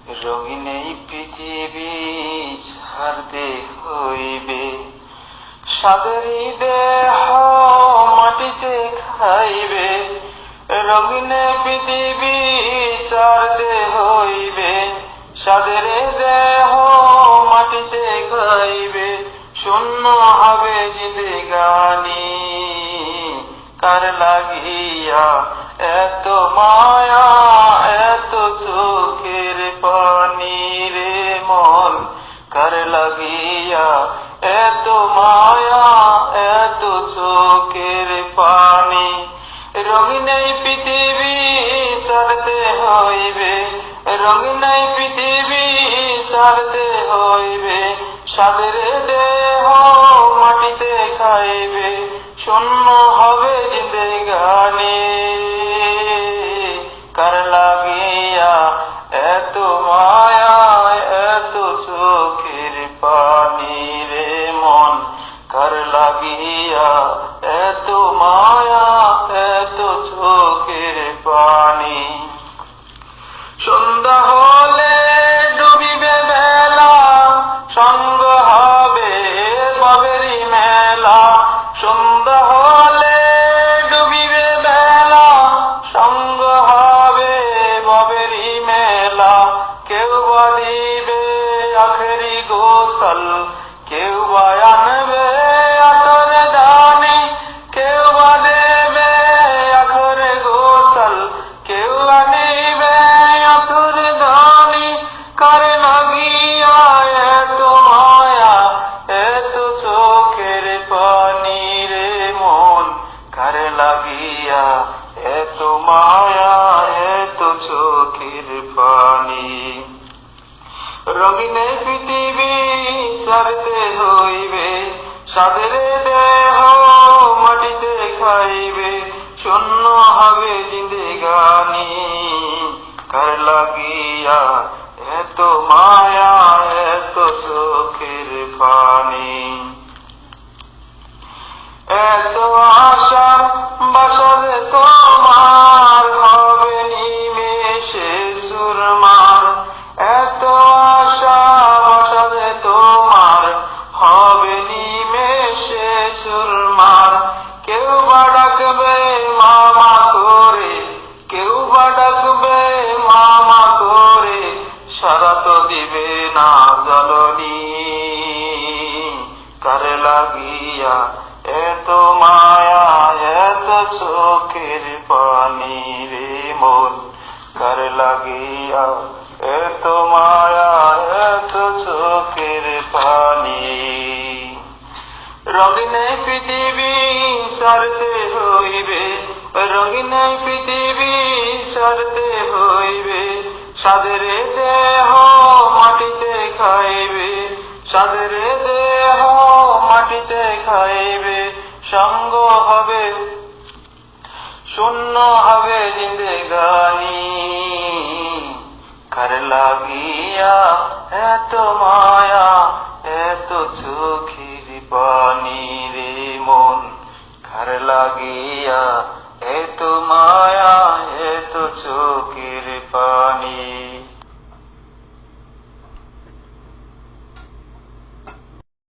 রঙিন এই পৃথিবী ছাড়তে হইবে, সাগরী দেহ মাটিতে খাইবে। রঙিন পৃথিবী ছাড়তে হইবে, সাদের দেহ মাটিতে খাইবে। শূন্য হবে জিন্দেগানি, কার লাগিয়া এত মায়া এত চোখের পানি রে মন, কার লাগিয়া এত মায়া এত চোখের পানি। রঙিন এই পৃথিবী ছাড়তে হইবে, রঙিন এই পৃথিবী ছাড়তে হইবে, সাদের দেহ মাটিতে খাইবে। শূন্য হবে জিন্দেগানি, কার লাগিয়া এত মায়া এত চোখের পানি রে মন, কার লাগিয়া এত মায়া এত চোখের পানি। সন্ধ্যা হলে ডুবিবে বেলা, সঙ্গ হবে ভবেরই মেলা। সন্ধ্যা হলে ডুবিবে বেলা, সঙ্গ হবে ভবেরই মেলা। কেউ বা দিবে আখেরি গোসল, কেউ বা আনবে আতর দানি। কেউ বা দেবে আখেরি গোসল, কেউ আনিবে আতর দানি। কার লাগিয়া এত মায়া এত চোখের পানি রে মন, কার লাগিয়া এত মায়া এত চোখের পানি। রঙিন পৃথিবী ছাড়তে হইবে, সাদের দেহ মাটিতে খাইবে। শূন্য হবে জিন্দেগানি, কার লাগিয়া এত মায়া এত চোখের পানি। এত আশা বাসাবে তোমার হবে নিমেষে সুরমার। এত আশা বাসাবে তোমার হবে নিমেষে সুরমার। কেউ বা ডাকবে মামা করে, কেউ বা ডাকবে মামা করে, সারা তো দিবে না জননী, কার লাগিয়া এত মায়া এত চোখের পানি রে মন, কার লাগিয়া এত মায়া এত চোখের পানি। রঙিন পৃথিবী ছাড়তে হইবে, রঙিন পৃথিবী ছাড়তে হইবে, সাদের দেহ মাটিতে খাইবে। সাদের দেহ মাটিতে খাইবে, সঙ্গ হবে শূন্য হবে জিন্দেগানি, কার লাগিয়া এত মায়া এত চোখের পানি।